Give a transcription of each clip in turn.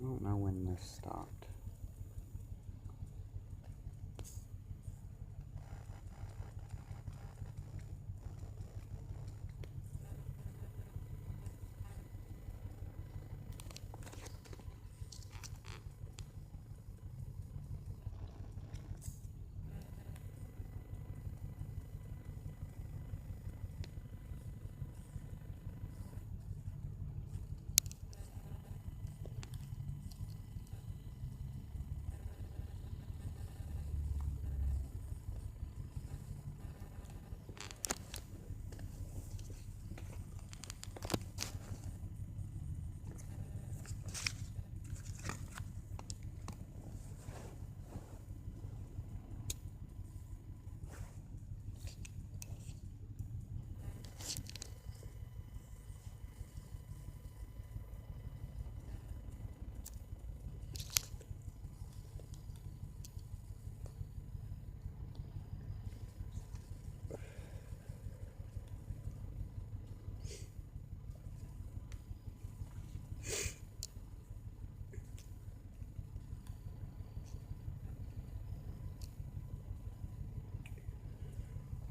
don't know when this stopped.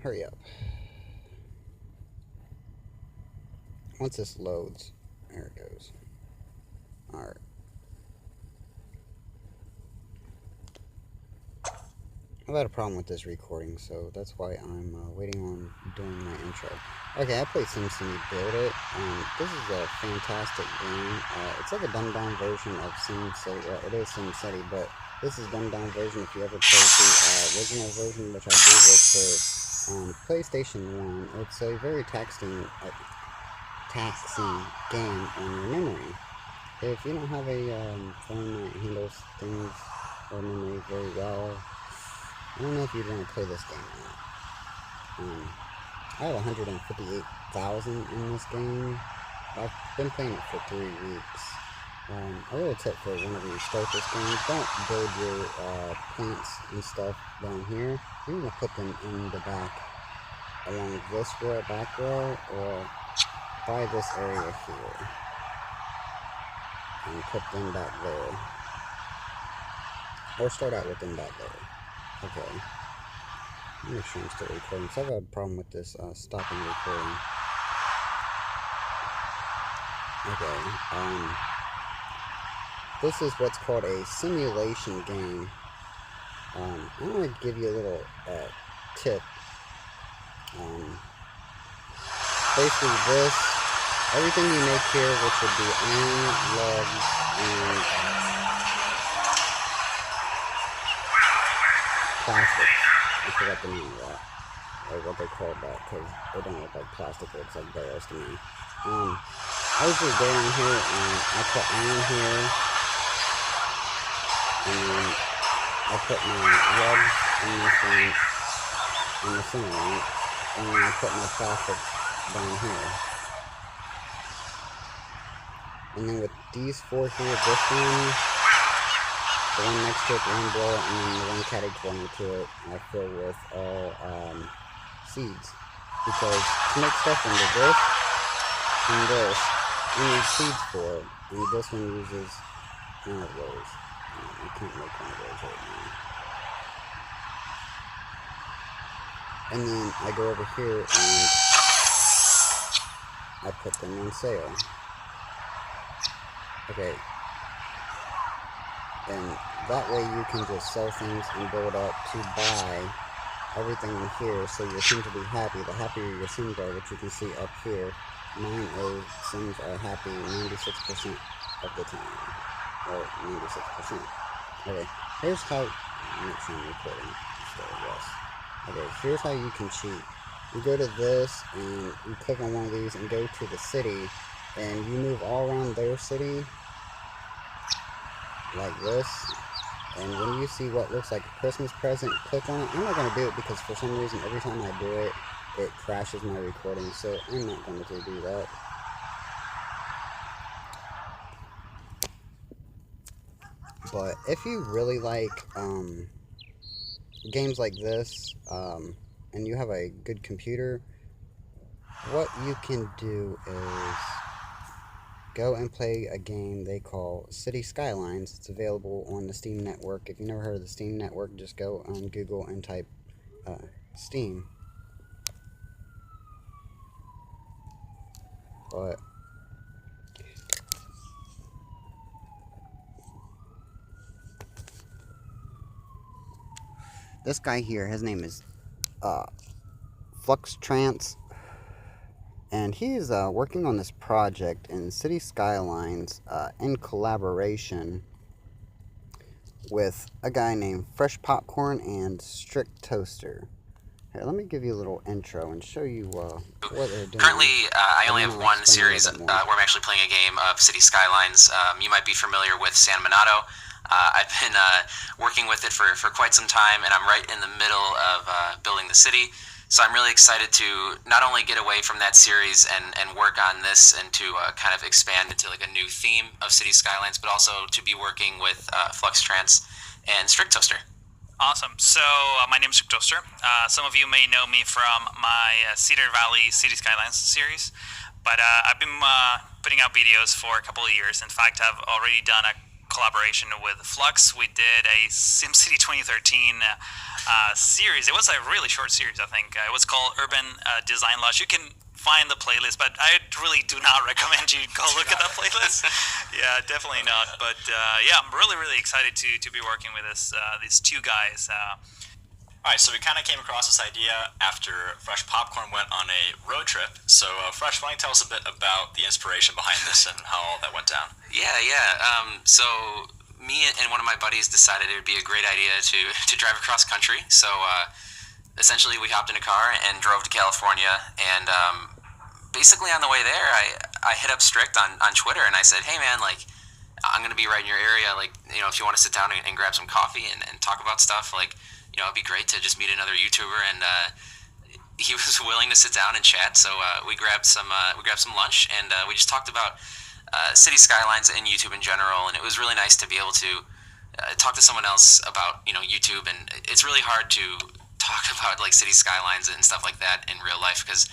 Hurry up. Once this loads, there it goes. Alright. I've had a problem with this recording, so that's why I'm waiting on doing my intro. Okay, I played SimCity Build It. This is a fantastic game. It's like a dumbed-down version of SimCity. Well, it is SimCity, but this is dumbed-down version. If you ever played the original version, which I believe was for PlayStation 1, it's a very taxing game on your memory. If you don't have a phone that handles things or memory very well, I don't know if you'd want to play this game or not. I have 158,000 in this game. I've been playing it for 3 weeks. A little tip for whenever you start this game, don't build your plants and stuff down here. You're going to put them in the back along this row, back row, or by this area here. And put them back there. Or start out with them back there. Okay. Make sure I'm still recording. So I've had a problem with this stopping recording. Okay. This is what's called a simulation game. I'm going to give you a little tip. Basically this, everything you make here, which would be iron, logs, and plastic. I forgot the name of that, or what they called that, because they don't look like plastic, it looks like barrels to me. I usually go in here and I put iron here, and then I put my logs in this one, in the center one, and then I put my plastics down here. And then with these four here, this one, the one next to it, the one below it, and then the one catty corner to it, I fill with all seeds. Because to make stuff into this and this, you need seeds for it. And this one uses one of those. You can't make one of those right now. And then I go over here and I put them on sale. Okay. And that way you can just sell things and build up to buy everything in here, so your Sims will be happy. The happier your Sims are, which you can see up here, mine Sims are happy 96% of the time. Or 96%. Okay, here's how, I'm not sure I'm recording still, yes. Okay, here's how you can cheat. You go to this, and you click on one of these, and go to the city, and you move all around their city, like this, and when you see what looks like a Christmas present, click on it. I'm not going to do it because for some reason every time I do it, it crashes my recording, so I'm not going to do that. But if you really like games like this, and you have a good computer, what you can do is go and play a game they call City Skylines. It's available on the Steam Network. If you've never heard of the Steam Network, just go on Google and type Steam. But this guy here, his name is Flux Trance, and he's working on this project in City Skylines in collaboration with a guy named Fresh Popcorn and Strict Toaster. Here, let me give you a little intro and show you what they're doing. Currently, I only have one series where I'm actually playing a game of City Skylines. You might be familiar with San Miniato. I've been working with it for quite some time, and I'm right in the middle of building the city. So I'm really excited to not only get away from that series and work on this and to kind of expand into like a new theme of City Skylines, but also to be working with Flux Trance and Strict Toaster. Awesome. So my name is Strict Toaster. Some of you may know me from my Cedar Valley City Skylines series, but I've been putting out videos for a couple of years. In fact, I've already done a collaboration with Flux. We did a SimCity 2013 series. It was a really short series, I think. It was called Urban Design Lush. You can find the playlist, but I really do not recommend you go look at that playlist. Yeah, definitely not. But yeah, I'm really excited to be working with these two guys. Alright, so we kind of came across this idea after Fresh Popcorn went on a road trip. So, Fresh, why don't you tell us a bit about the inspiration behind this and how all that went down? Yeah. So me and one of my buddies decided it would be a great idea to drive across country. So essentially, we hopped in a car and drove to California. And basically, on the way there, I hit up Strict on Twitter and I said, "Hey man, like I'm gonna be right in your area. Like if you want to sit down and grab some coffee and talk about stuff, like." It'd be great to just meet another YouTuber, and he was willing to sit down and chat. So we grabbed some lunch, and we just talked about City Skylines and YouTube in general. And it was really nice to be able to talk to someone else about YouTube. And it's really hard to talk about like City Skylines and stuff like that in real life because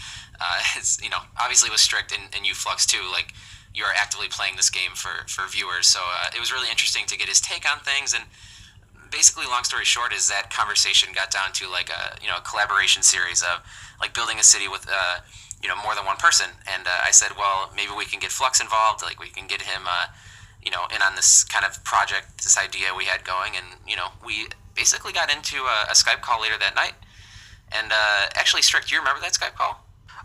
it's obviously with Strict and you Flux too, like you are actively playing this game for viewers. So it was really interesting to get his take on things. And basically, long story short, is that conversation got down to like a collaboration series of like building a city with more than one person. And I said, well, maybe we can get Flux involved. Like we can get him in on this kind of project, this idea we had going. And we basically got into a Skype call later that night. And actually, Strict, do you remember that Skype call?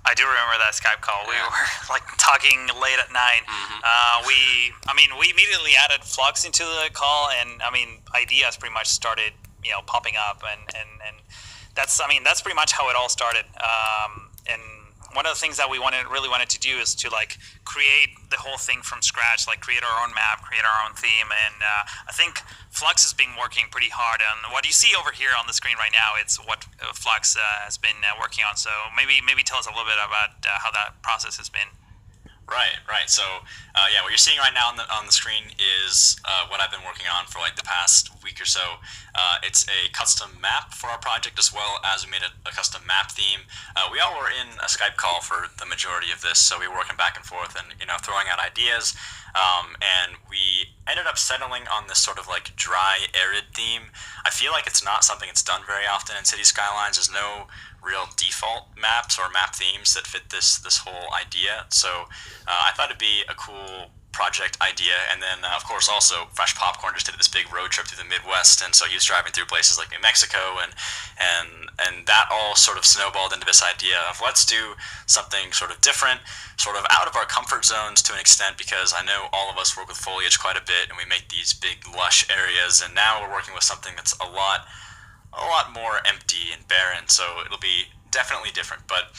I do remember that Skype call. Yeah. We were like talking late at night. Mm-hmm. We immediately added Flux into the call, and ideas pretty much started, popping up, and that's pretty much how it all started. And one of the things that we really wanted to do is to like create the whole thing from scratch, like create our own map, create our own theme, and I think Flux has been working pretty hard. And what you see over here on the screen right now, it's what Flux has been working on. So maybe tell us a little bit about how that process has been. Right. So, what you're seeing right now on the screen is what I've been working on for like the past week or so. It's a custom map for our project as well as we made a custom map theme. We all were in a Skype call for the majority of this, so we were working back and forth and throwing out ideas. And we ended up settling on this sort of like dry, arid theme. I feel like it's not something that's done very often in City Skylines. There's no real default maps or map themes that fit this whole idea. So I thought it'd be a cool project idea. And then of course also Fresh Popcorn just did this big road trip through the Midwest, and so he was driving through places like New Mexico, and that all sort of snowballed into this idea of let's do something sort of different, sort of out of our comfort zones to an extent, because I know all of us work with foliage quite a bit and we make these big lush areas, and now we're working with something that's a lot more empty and barren, so it'll be definitely different. But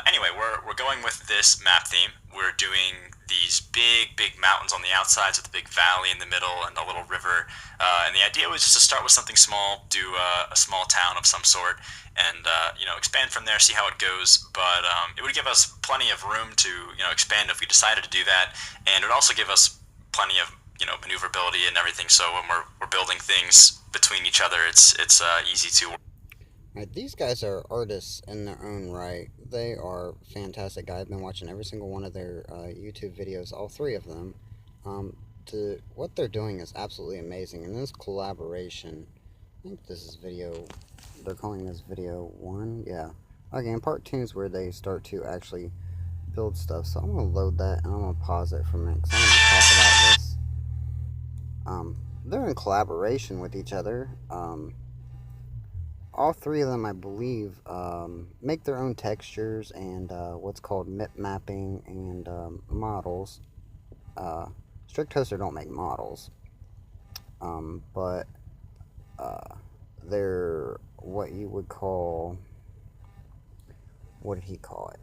anyway, we're going with this map theme. We're doing these big mountains on the outsides with a big valley in the middle and a little river. And the idea was just to start with something small, do a small town of some sort, and expand from there, see how it goes. But it would give us plenty of room to expand if we decided to do that, and it would also give us plenty of maneuverability and everything. So when we're building things between each other, it's easy to. Right, these guys are artists in their own right. They are fantastic. I've been watching every single one of their YouTube videos, all three of them. Um, what they're doing is absolutely amazing. And this collaboration, I think this is video, they're calling this video 1, yeah. Okay, and part 2 is where they start to actually build stuff. So I'm going to load that and I'm going to pause it for a minute because I'm going to talk about this. They're in collaboration with each other. All three of them, I believe, make their own textures and what's called mapping and models. Strict Toaster don't make models, but they're what you would call, what did he call it?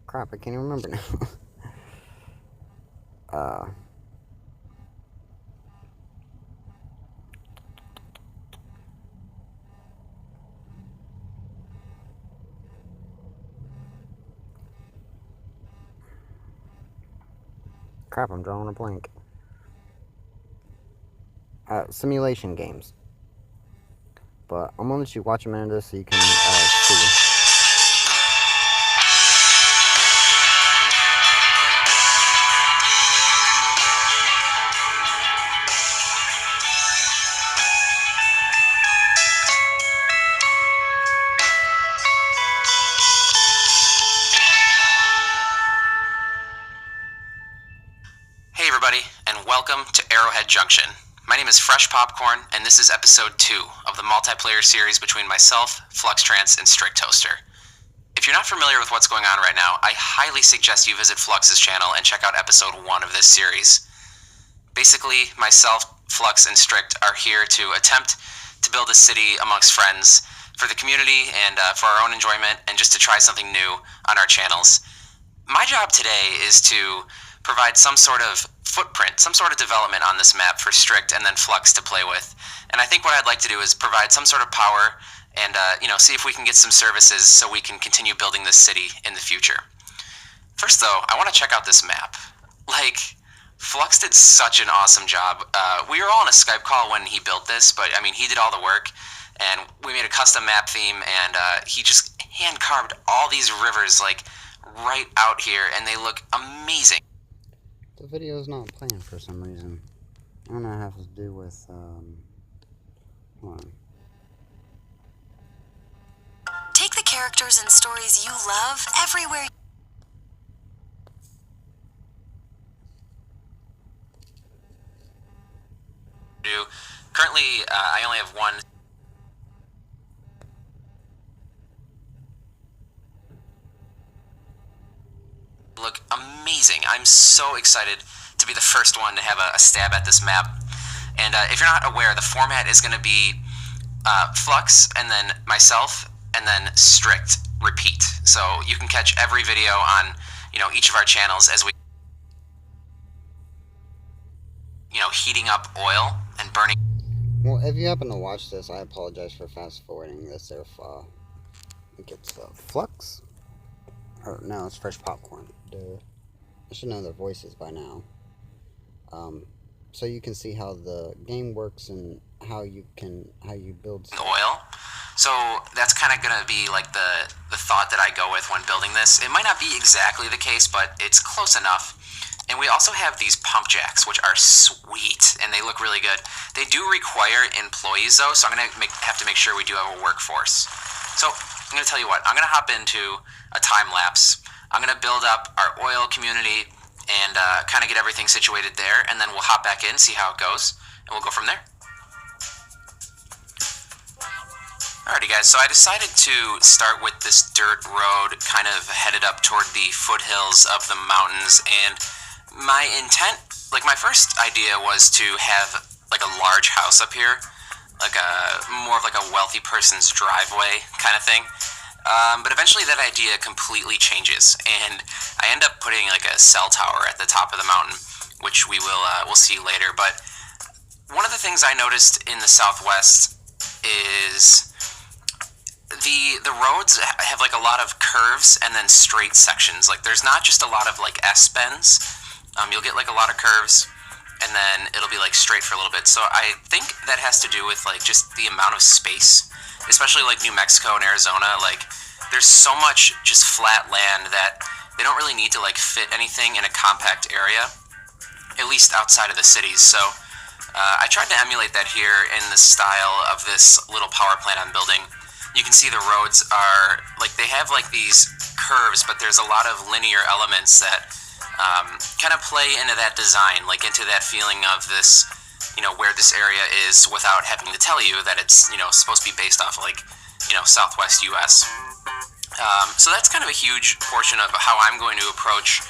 Crap, I can't even remember now. Crap, I'm drawing a blank. Simulation games. But I'm gonna let you watch a minute of this so you can see. Hey everybody, and welcome to Arrowhead Junction. My name is Fresh Popcorn, and this is episode 2 of the multiplayer series between myself, Fluxtrance, and Strict Toaster. If you're not familiar with what's going on right now, I highly suggest you visit Flux's channel and check out episode 1 of this series. Basically, myself, Flux, and Strict are here to attempt to build a city amongst friends for the community and for our own enjoyment, and just to try something new on our channels. My job today is to provide some sort of footprint, some sort of development on this map for Strict and then Flux to play with. And I think what I'd like to do is provide some sort of power and, see if we can get some services so we can continue building this city in the future. First, though, I want to check out this map. Flux did such an awesome job. We were all on a Skype call when he built this, but, he did all the work. And we made a custom map theme, and he just hand-carved all these rivers, right out here, and they look amazing. The video's not playing for some reason. I don't know what it has to do with, hold on. Take the characters and stories you love everywhere. Currently, I only have one. Look amazing. I'm so excited to be the first one to have a stab at this map. And if you're not aware, the format is going to be Flux, and then myself, and then Strict, repeat. So you can catch every video on, each of our channels as we, heating up oil and burning. Well, if you happen to watch this, I apologize for fast forwarding this there. I think it's Flux? Or no, it's Fresh Popcorn. Duh. I should know their voices by now. So you can see how the game works and how you build stuff. Oil. So that's kind of gonna be the thought that I go with when building this. It might not be exactly the case, but it's close enough. And we also have these pump jacks, which are sweet, and they look really good. They do require employees, though, so I'm going to have to make sure we do have a workforce. So I'm going to tell you what. I'm going to hop into a time lapse. I'm going to build up our oil community and kind of get everything situated there, and then we'll hop back in, see how it goes, and we'll go from there. Alrighty, guys, so I decided to start with this dirt road kind of headed up toward the foothills of the mountains, and my intent, my first idea was to have a large house up here, more of a wealthy person's driveway kind of thing. But eventually that idea completely changes, and I end up putting a cell tower at the top of the mountain, which we'll see later. But one of the things I noticed in the Southwest is the roads have a lot of curves and then straight sections. There's not just a lot of S-bends. You'll get a lot of curves, and then it'll be like straight for a little bit. So I think that has to do with like just the amount of space, especially like New Mexico and Arizona. Like there's so much just flat land that they don't really need to like fit anything in a compact area, at least outside of the cities. So I tried to emulate that here in the style of this little power plant I'm building. You can see the roads are like they have like these curves, but there's a lot of linear elements that kind of play into that design, like into that feeling of this, where this area is, without having to tell you that it's supposed to be based off like Southwest U.S. So that's kind of a huge portion of how I'm going to approach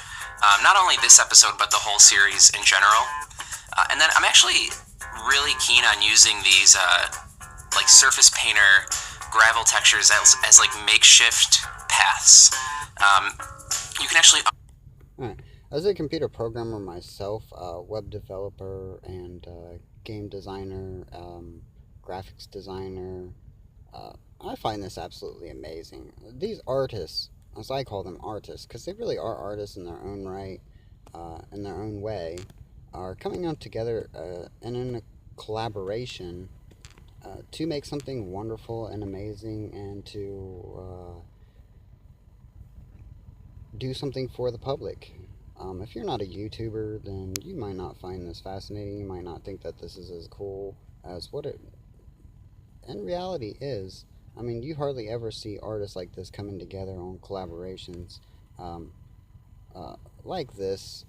not only this episode but the whole series in general. And then I'm actually really keen on using these like surface painter gravel textures as like makeshift paths. You can actually... Alright. As a computer programmer myself, web developer and game designer, graphics designer, I find this absolutely amazing. These artists, as I call them artists, because they really are artists in their own right, in their own way, are coming out together and in a collaboration to make something wonderful and amazing, and to do something for the public. If you're not a YouTuber, then you might not find this fascinating. You might not think that this is as cool as what it in reality is. I mean, you hardly ever see artists like this coming together on collaborations like this,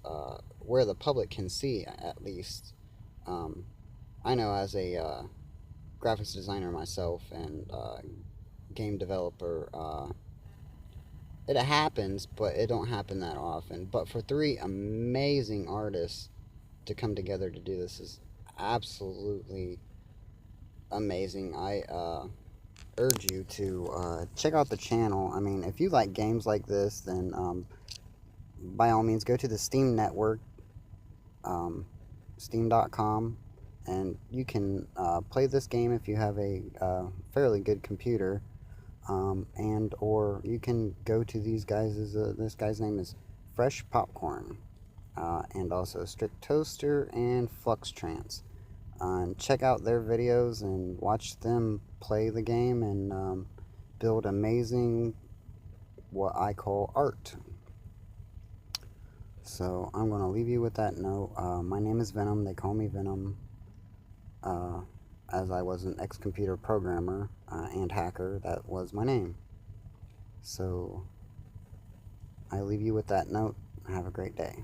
where the public can see, at least. I know as a graphics designer myself and game developer, it happens, but it don't happen that often. But for three amazing artists to come together to do this is absolutely amazing. I urge you to check out the channel. I mean, if you like games like this, then by all means go to the Steam network, steam.com, and you can play this game if you have a fairly good computer. And or you can go to these guys. This guy's name is Fresh Popcorn, and also Strict Toaster and Flux Trance. And check out their videos and watch them play the game and build amazing, what I call art. So I'm going to leave you with that note. My name is Venom. They call me Venom, as I was an ex-computer programmer and hacker. That was my name. So I leave you with that note. Have a great day.